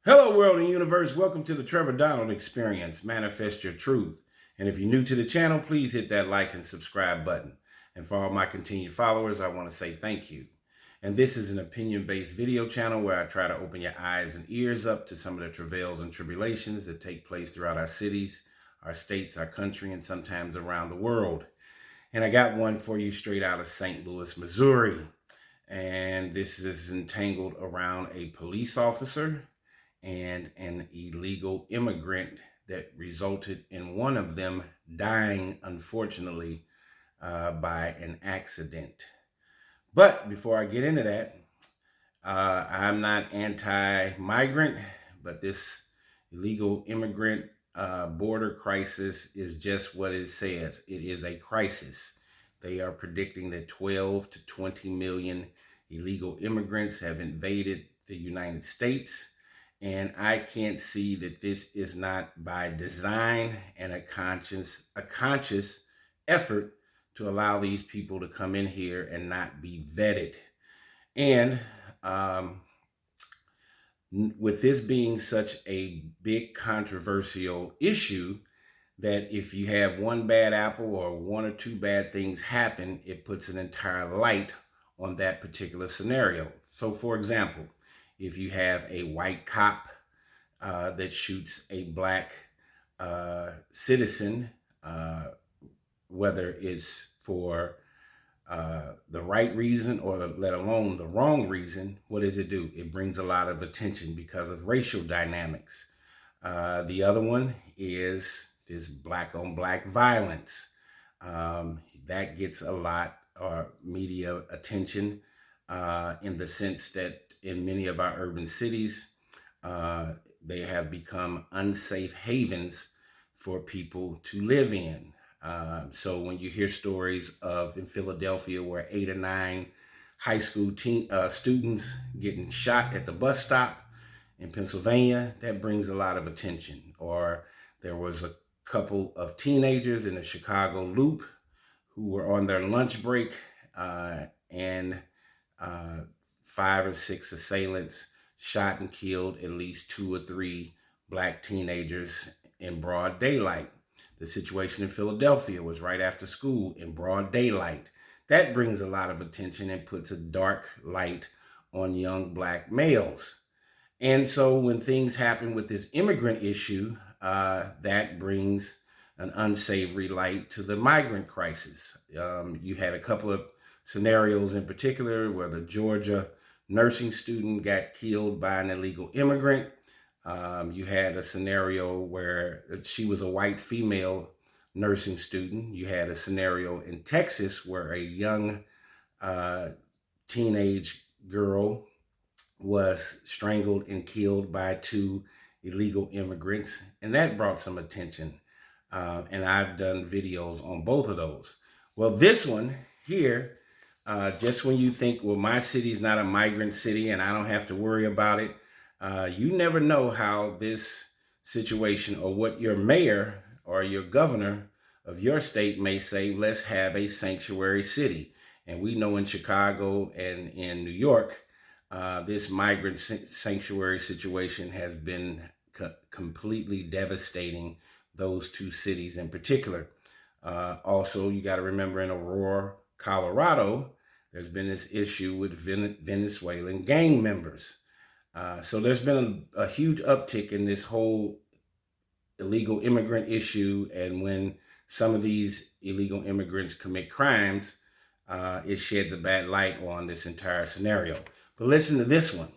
Hello, world and universe. Welcome to the Trevor Donald Experience. Manifest your truth. And if you're new to the channel, please hit that like and subscribe button. And for all my continued followers, I want to say thank you. And this is an opinion-based video channel where I try to open your eyes and ears up to some of the travails and tribulations that take place throughout our cities, our states, our country, and sometimes around the world. And I got one for you straight out of St. Louis, Missouri. And this is entangled around a police officer and an illegal immigrant that resulted in one of them dying, unfortunately, by an accident. But before I get into that, I'm not anti-migrant, but this illegal immigrant border crisis is just what it says. It is a crisis. They are predicting that 12 to 20 million illegal immigrants have invaded the United States. And I can't see that this is not by design and a conscious effort to allow these people to come in here and not be vetted. And with this being such a big controversial issue, that if you have one bad apple or one or two bad things happen, it puts an entire light on that particular scenario. So for example, if you have a white cop that shoots a black citizen, whether it's for the right reason or let alone the wrong reason, what does it do? It brings a lot of attention because of racial dynamics. The other one is this black on black violence. That gets a lot of media attention in the sense that in many of our urban cities, they have become unsafe havens for people to live in. So when you hear stories of in Philadelphia where 8 or 9 high school students getting shot at the bus stop in Pennsylvania, that brings a lot of attention. Or there was a couple of teenagers in the Chicago Loop who were on their lunch break and 5 or 6 assailants shot and killed at least 2 or 3 black teenagers in broad daylight. The situation in Philadelphia was right after school in broad daylight. That brings a lot of attention and puts a dark light on young black males. And so when things happen with this immigrant issue, that brings an unsavory light to the migrant crisis. You had a couple of scenarios in particular where the Georgia nursing student got killed by an illegal immigrant. You had a scenario where she was a white female nursing student. You had a scenario in Texas where a young teenage girl was strangled and killed by 2 illegal immigrants, and that brought some attention. And I've done videos on both of those. Well, this one here, just when you think, well, my city's not a migrant city and I don't have to worry about it, you never know how this situation or what your mayor or your governor of your state may say, let's have a sanctuary city. And we know in Chicago and in New York, this migrant sanctuary situation has been completely devastating those 2 cities in particular. Also, you got to remember in Aurora, Colorado, there's been this issue with Venezuelan gang members. So there's been a huge uptick in this whole illegal immigrant issue. And when some of these illegal immigrants commit crimes, it sheds a bad light on this entire scenario. But listen to this one.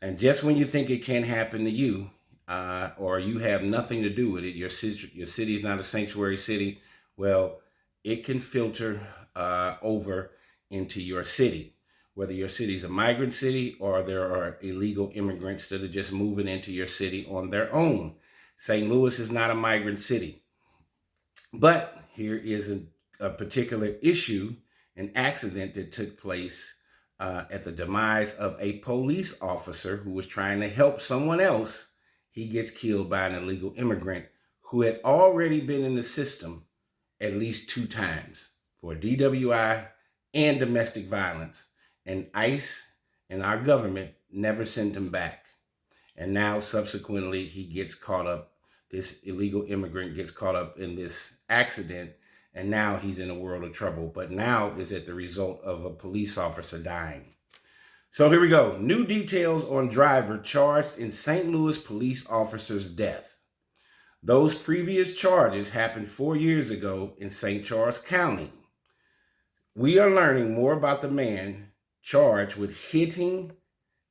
And just when you think it can't happen to you, or you have nothing to do with it, your city's not a sanctuary city, well, it can filter over into your city. Whether your city's a migrant city or there are illegal immigrants that are just moving into your city on their own. St. Louis is not a migrant city. But here is a particular issue, an accident that took place at the demise of a police officer who was trying to help someone else. He gets killed by an illegal immigrant who had already been in the system at least 2 times for DWI and domestic violence. And ICE and our government never sent him back. And now subsequently he gets caught up, this illegal immigrant gets caught up in this accident, and now he's in a world of trouble. But now is at the result of a police officer dying. So here we go. New details on driver charged in St. Louis police officer's death. Those previous charges happened 4 years ago in St. Charles County. We are learning more about the man charged with hitting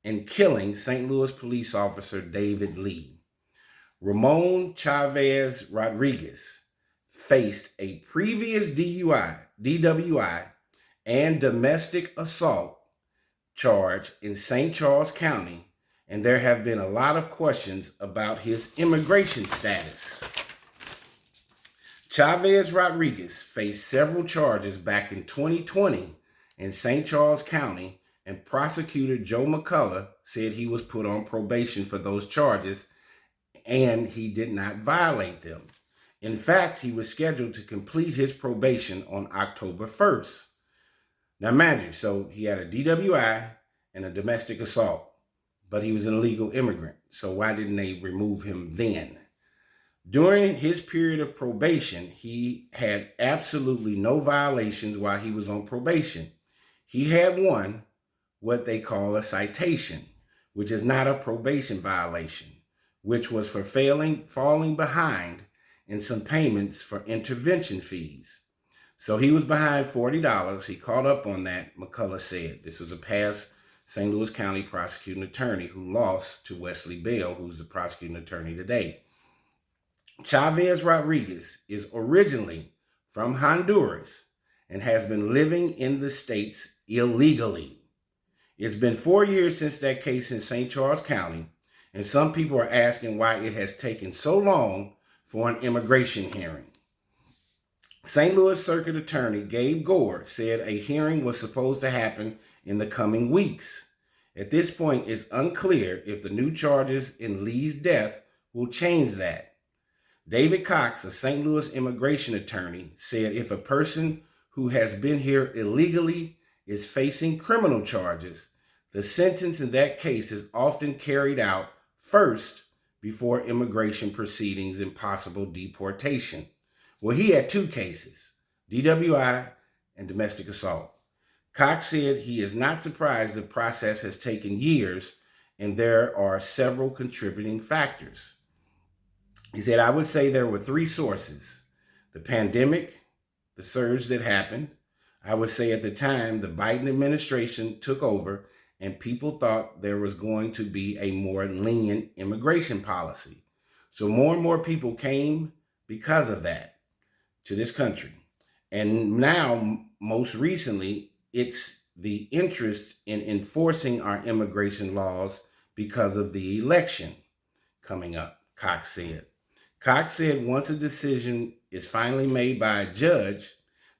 and killing St. Louis police officer David Lee. Ramon Chavez-Rodriguez faced a previous DWI, and domestic assault charge in St. Charles County, and there have been a lot of questions about his immigration status. Chavez-Rodriguez faced several charges back in 2020 in St. Charles County, and prosecutor Joe McCullough said he was put on probation for those charges and he did not violate them. In fact, he was scheduled to complete his probation on October 1st. Now, mind you, so he had a DWI and a domestic assault, but he was an illegal immigrant. So why didn't they remove him then? During his period of probation, he had absolutely no violations while he was on probation. He had one, what they call a citation, which is not a probation violation, which was for falling behind in some payments for intervention fees. So he was behind $40. He caught up on that, McCullough said. This was a past St. Louis County prosecuting attorney who lost to Wesley Bell, who's the prosecuting attorney today. Chavez-Rodriguez is originally from Honduras and has been living in the States illegally. It's been 4 years since that case in St. Charles County, and some people are asking why it has taken so long for an immigration hearing. St. Louis Circuit Attorney Gabe Gore said a hearing was supposed to happen in the coming weeks. At this point, it's unclear if the new charges in Lee's death will change that. David Cox, a St. Louis immigration attorney, said if a person who has been here illegally is facing criminal charges, the sentence in that case is often carried out first before immigration proceedings and possible deportation. Well, he had two cases, DWI and domestic assault. Cox said he is not surprised the process has taken years and there are several contributing factors. He said, I would say there were three sources: the pandemic, the surge that happened. I would say at the time the Biden administration took over and people thought there was going to be a more lenient immigration policy. So more and more people came because of that to this country. And now, most recently, it's the interest in enforcing our immigration laws because of the election coming up, Cox said. Cox said once a decision is finally made by a judge,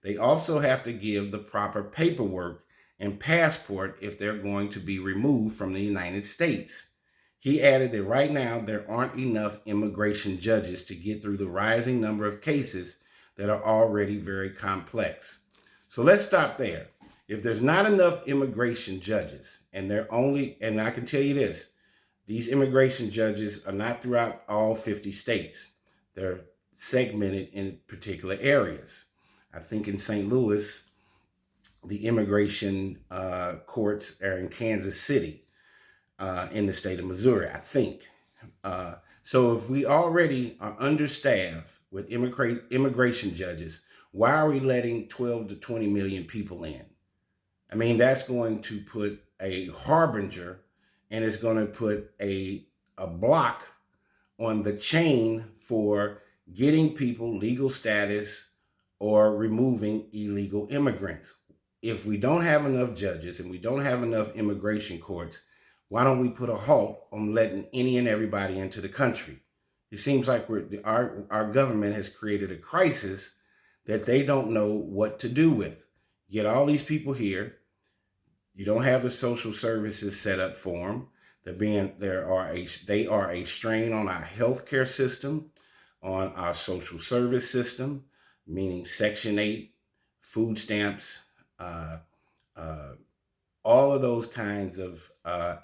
they also have to give the proper paperwork and passport if they're going to be removed from the United States. He added that right now there aren't enough immigration judges to get through the rising number of cases that are already very complex. So let's stop there. If there's not enough immigration judges, and I can tell you this, these immigration judges are not throughout all 50 states. They're segmented in particular areas. I think in St. Louis, the immigration courts are in Kansas City, in the state of Missouri, I think. So if we already are understaffed with immigration judges, why are we letting 12 to 20 million people in? I mean, that's going to put a harbinger, and it's going to put a block on the chain for getting people legal status or removing illegal immigrants. If we don't have enough judges and we don't have enough immigration courts, why don't we put a halt on letting any and everybody into the country? It seems like our government has created a crisis that they don't know what to do with. Get all these people here. You don't have the social services set up for them. They are a strain on our healthcare system, on our social service system, meaning Section 8, food stamps, all of those kinds of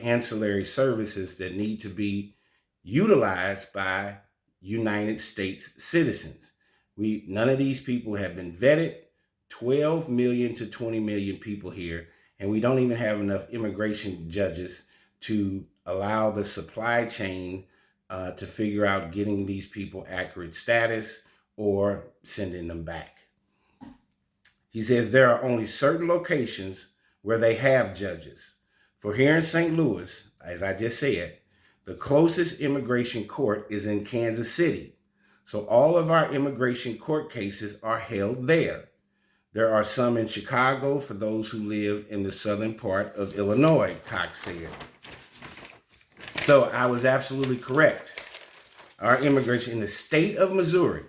ancillary services that need to be utilized by United States citizens. None of these people have been vetted. 12 million to 20 million people here, and we don't even have enough immigration judges to allow the supply chain to figure out getting these people accurate status or sending them back. He says there are only certain locations where they have judges. For here in St. Louis, as I just said, the closest immigration court is in Kansas City. So all of our immigration court cases are held there. There are some in Chicago for those who live in the southern part of Illinois, Cox said. So I was absolutely correct. Our immigration in the state of Missouri,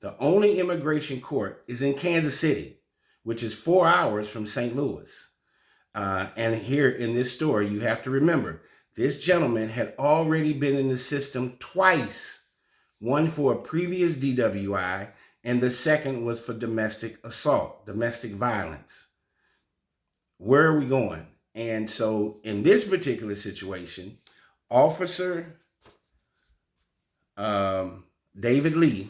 the only immigration court is in Kansas City, which is 4 hours from St. Louis. And here in this story, you have to remember, this gentleman had already been in the system twice. One for a previous DWI, and the second was for domestic assault, domestic violence. Where are we going? And so in this particular situation, Officer David Lee,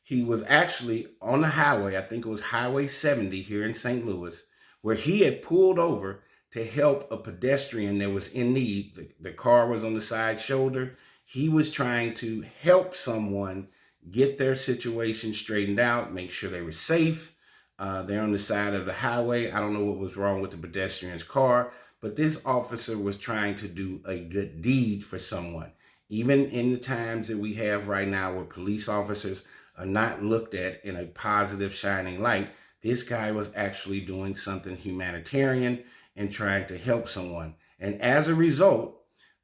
he was actually on the highway, I think it was Highway 70 here in St. Louis, where he had pulled over to help a pedestrian that was in need. The car was on the side shoulder. He was trying to help someone get their situation straightened out, make sure they were safe. They're on the side of the highway. I don't know what was wrong with the pedestrian's car, but this officer was trying to do a good deed for someone. Even in the times that we have right now where police officers are not looked at in a positive, shining light, this guy was actually doing something humanitarian and trying to help someone. And as a result,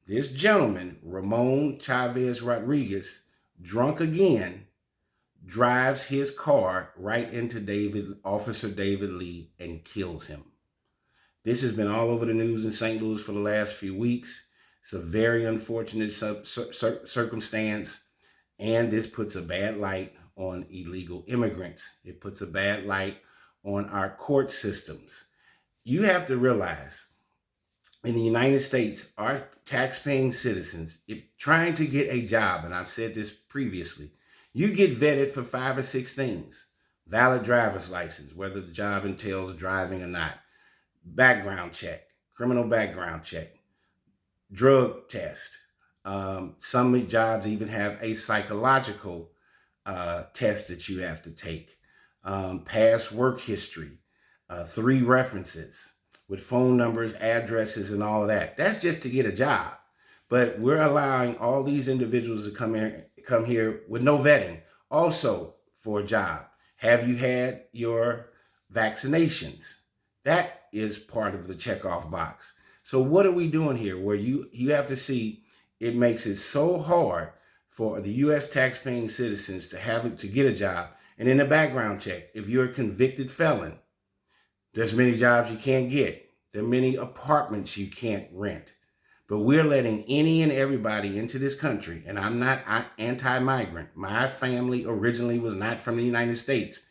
this gentleman, Ramon Chavez-Rodriguez, drunk again, drives his car right into Officer David Lee and kills him. This has been all over the news in St. Louis for the last few weeks. It's a very unfortunate circumstance, and this puts a bad light on illegal immigrants. It puts a bad light on our court systems. You have to realize, in the United States, our tax-paying citizens, if trying to get a job, and I've said this previously, you get vetted for 5 or 6 things. Valid driver's license, whether the job entails driving or not. Background check, criminal background check, drug test. Some jobs even have a psychological test that you have to take. Past work history, 3 references with phone numbers, addresses, and all of that. That's just to get a job. But we're allowing all these individuals to come here with no vetting. Also for a job. Have you had your vaccinations? That is part of the checkoff box. So what are we doing here? Where you have to see, it makes it so hard for the U.S. tax-paying citizens to get a job. And in the background check, if you're a convicted felon, there's many jobs you can't get. There are many apartments you can't rent. But we're letting any and everybody into this country, and I'm not anti-migrant. My family originally was not from the United States.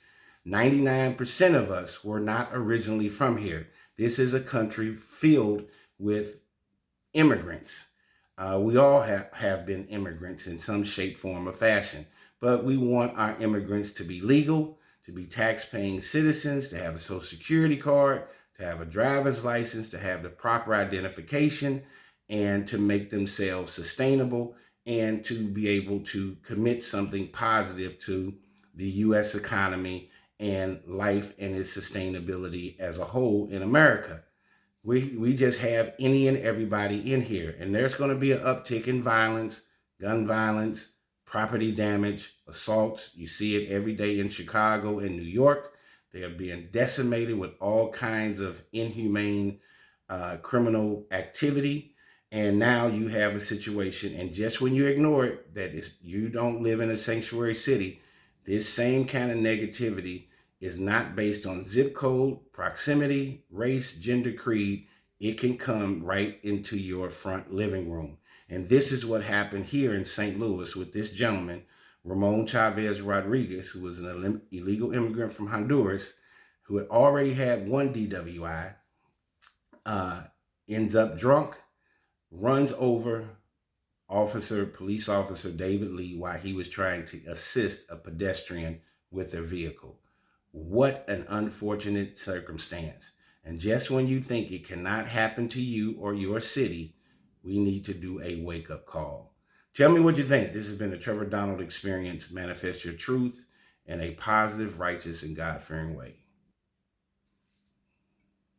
99% of us were not originally from here. This is a country filled with immigrants. We all have been immigrants in some shape, form, or fashion. But we want our immigrants to be legal, to be tax-paying citizens, to have a Social Security card, to have a driver's license, to have the proper identification, and to make themselves sustainable, and to be able to commit something positive to the U.S. economy and life and its sustainability as a whole in America. We just have any and everybody in here, and there's going to be an uptick in violence, gun violence, property damage, assaults. You see it every day in Chicago and New York. They are being decimated with all kinds of inhumane criminal activity. And now you have a situation, and just when you ignore it, that is, you don't live in a sanctuary city, this same kind of negativity is not based on zip code, proximity, race, gender, creed. It can come right into your front living room. And this is what happened here in St. Louis with this gentleman, Ramon Chavez-Rodriguez, who was an illegal immigrant from Honduras, who had already had 1 DWI. uh, ends up drunk, runs over police officer David Lee while he was trying to assist a pedestrian with their vehicle. What an unfortunate circumstance. And just when you think it cannot happen to you or your city, we need to do a wake-up call. Tell me what you think. This has been the Trevor Donald Experience. Manifest your truth in a positive, righteous, and God-fearing way.